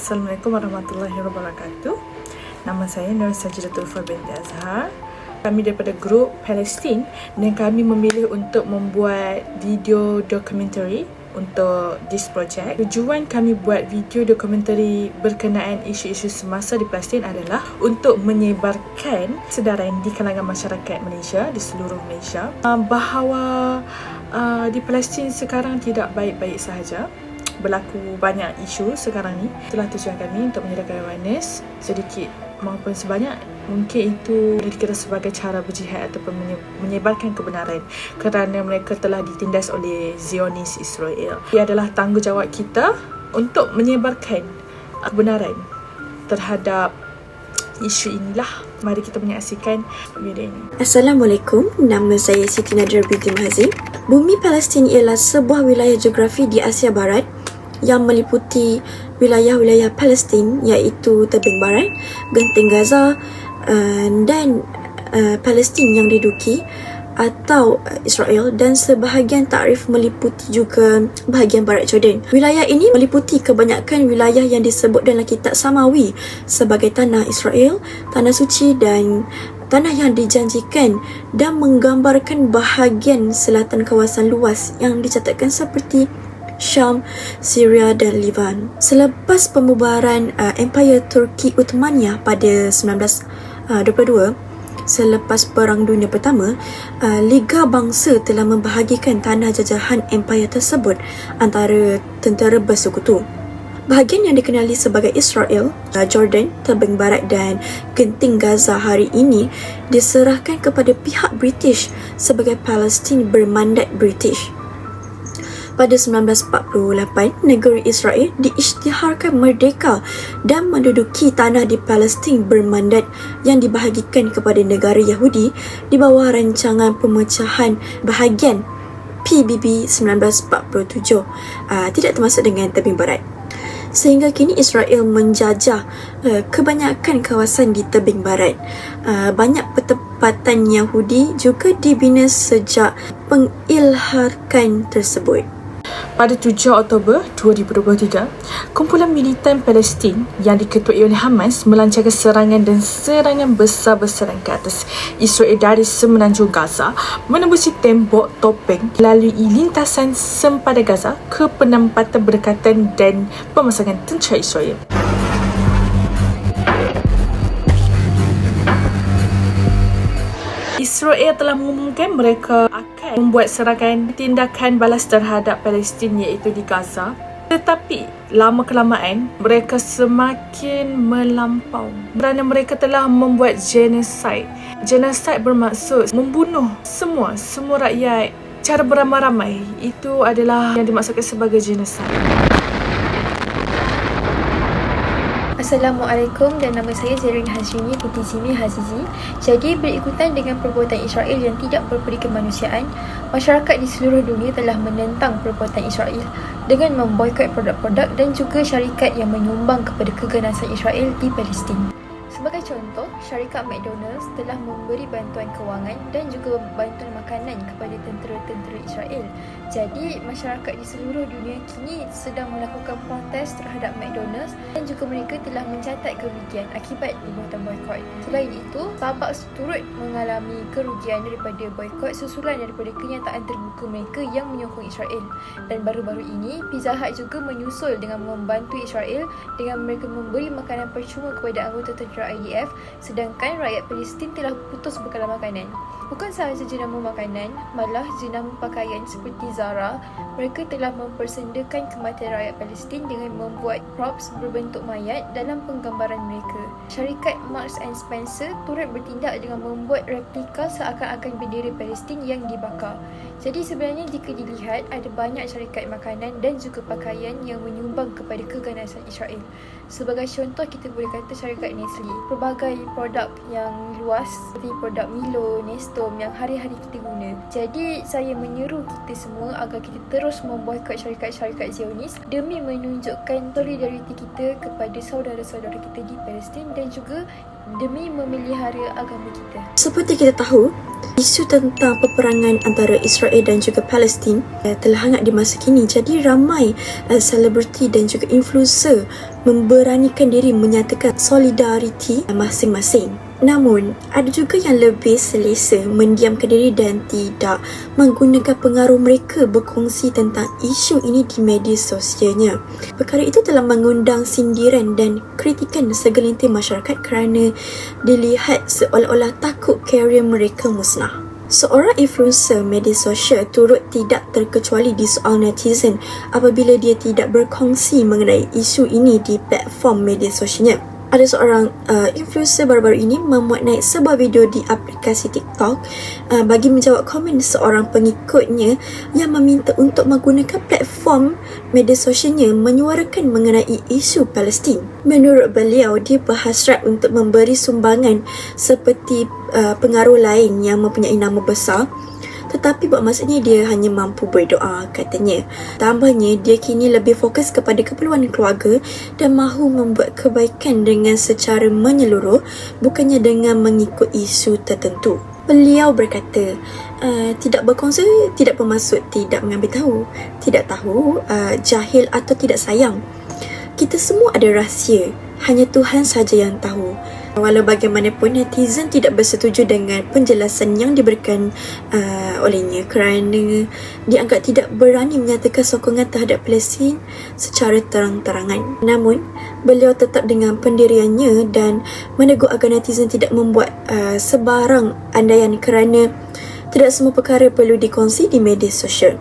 Assalamualaikum warahmatullahi wabarakatuh. Nama saya Nur Sajidatul Ulfa binti Azhar. Kami daripada grup Palestin dan kami memilih untuk membuat video dokumentari untuk this project. Tujuan kami buat video dokumentari berkenaan isu-isu semasa di Palestin adalah untuk menyebarkan sedaran di kalangan masyarakat Malaysia, di seluruh Malaysia, bahawa di Palestin sekarang tidak baik-baik sahaja. Berlaku banyak isu sekarang ni. Itulah tujuan kami untuk menyediakan awareness sedikit maupun sebanyak. Mungkin itu dikira sebagai cara berjihad ataupun menyebarkan kebenaran kerana mereka telah ditindas oleh Zionis Israel. Ia adalah tanggungjawab kita untuk menyebarkan kebenaran terhadap isu inilah. Mari kita menyaksikan video ini. Assalamualaikum, nama saya Siti Nadira binti Mahazim. Bumi Palestin ialah sebuah wilayah geografi di Asia Barat yang meliputi wilayah-wilayah Palestin iaitu Tebing Barat, Genting Gaza dan Palestin yang diduduki atau Israel, dan sebahagian takrif meliputi juga bahagian barat Jordan. Wilayah ini meliputi kebanyakan wilayah yang disebut dalam kitab Samawi sebagai tanah Israel, tanah suci dan tanah yang dijanjikan, dan menggambarkan bahagian selatan kawasan luas yang dicatatkan seperti Syam, Syria dan Levan. Selepas pembubaran Empire Turki Uthmaniyah pada 1922, selepas Perang Dunia Pertama, Liga Bangsa telah membahagikan tanah jajahan empire tersebut antara tentera bersekutu. Bahagian yang dikenali sebagai Israel, Jordan, Tebing Barat dan Genting Gaza hari ini diserahkan kepada pihak British sebagai Palestin bermandat British. Pada 1948, negeri Israel diisytiharkan merdeka dan menduduki tanah di Palestin bermandat yang dibahagikan kepada negara Yahudi di bawah rancangan pemecahan bahagian PBB 1947, tidak termasuk dengan Tebing Barat. Sehingga kini Israel menjajah kebanyakan kawasan di Tebing Barat. Banyak pertempatan Yahudi juga dibina sejak pengilharkan tersebut. Pada 7 Oktober 2023, kumpulan militan Palestin yang diketuai oleh Hamas melancarkan serangan besar-besaran ke atas Israel dari semenanjung Gaza, menembusi tembok topeng melalui lintasan sempadan Gaza ke penempatan berdekatan dan pemasangan tentera Israel. Israel telah mengumumkan mereka akan membuat serangan tindakan balas terhadap Palestin iaitu di Gaza. Tetapi lama-kelamaan mereka semakin melampau kerana mereka telah membuat genosid. Genosid bermaksud membunuh semua rakyat cara beramai-ramai. Itu adalah yang dimaksudkan sebagai genosid. Assalamualaikum, dan nama saya Zerrin Hazrini binti Zimi Hazizi. Jadi, berikutan dengan perbuatan Israel yang tidak berperi kemanusiaan, masyarakat di seluruh dunia telah menentang perbuatan Israel dengan memboikot produk-produk dan juga syarikat yang menyumbang kepada keganasan Israel di Palestin. Sebagai contoh, syarikat McDonald's telah memberi bantuan kewangan dan juga bantuan makanan kepada tentera-tentera Israel. Jadi, masyarakat di seluruh dunia kini sedang melakukan protes terhadap McDonald's dan juga mereka telah mencatat kerugian akibat perbuatan boikot. Selain itu, Starbucks turut mengalami kerugian daripada boikot susulan daripada kenyataan terbuka mereka yang menyokong Israel. Dan baru-baru ini, Pizza Hut juga menyusul dengan membantu Israel dengan mereka memberi makanan percuma kepada anggota tentera IDF, sedangkan rakyat Palestin telah putus bekalan makanan. Bukan sahaja jenama makanan, malah jenama pakaian seperti Zara, mereka telah mempersendakan kematian rakyat Palestin dengan membuat props berbentuk mayat dalam penggambaran mereka. Syarikat Marks and Spencer turut bertindak dengan membuat replika seakan-akan bendera Palestin yang dibakar. Jadi sebenarnya jika dilihat, ada banyak syarikat makanan dan juga pakaian yang menyumbang kepada keganasan Israel. Sebagai contoh, kita boleh kata syarikat Nestle. Pelbagai produk yang luas seperti produk Milo, Nesto kostum yang hari-hari kita guna. Jadi saya menyeru kita semua agar kita terus memboikot syarikat-syarikat Zionis demi menunjukkan solidariti kita kepada saudara-saudara kita di Palestin dan juga demi memelihara agama kita. Seperti kita tahu, isu tentang peperangan antara Israel dan juga Palestin telah hangat di masa kini. Jadi ramai selebriti dan juga influencer memberanikan diri menyatakan solidariti masing-masing. Namun, ada juga yang lebih selesa mendiamkan diri dan tidak menggunakan pengaruh mereka berkongsi tentang isu ini di media sosialnya. Perkara itu telah mengundang sindiran dan kritikan segelintir masyarakat kerana dilihat seolah-olah takut karier mereka musnah. Seorang influencer media sosial turut tidak terkecuali di soal netizen apabila dia tidak berkongsi mengenai isu ini di platform media sosialnya. Ada seorang influencer baru-baru ini memuat naik sebuah video di aplikasi TikTok bagi menjawab komen seorang pengikutnya yang meminta untuk menggunakan platform media sosialnya menyuarakan mengenai isu Palestin. Menurut beliau, dia berhasrat untuk memberi sumbangan seperti pengaruh lain yang mempunyai nama besar, tetapi buat masa ni dia hanya mampu berdoa, katanya. Tambahnya, dia kini lebih fokus kepada keperluan keluarga dan mahu membuat kebaikan dengan secara menyeluruh, bukannya dengan mengikut isu tertentu. Beliau berkata, tidak berkongsi tidak bermaksud tidak mengambil tahu, tidak tahu, jahil atau tidak sayang. Kita semua ada rahsia, hanya Tuhan saja yang tahu. Walau bagaimanapun, netizen tidak bersetuju dengan penjelasan yang diberikan olehnya kerana dianggap tidak berani menyatakan sokongan terhadap Palestin secara terang-terangan. Namun, beliau tetap dengan pendiriannya dan menegur agar netizen tidak membuat sebarang andaian kerana tidak semua perkara perlu dikongsi di media sosial.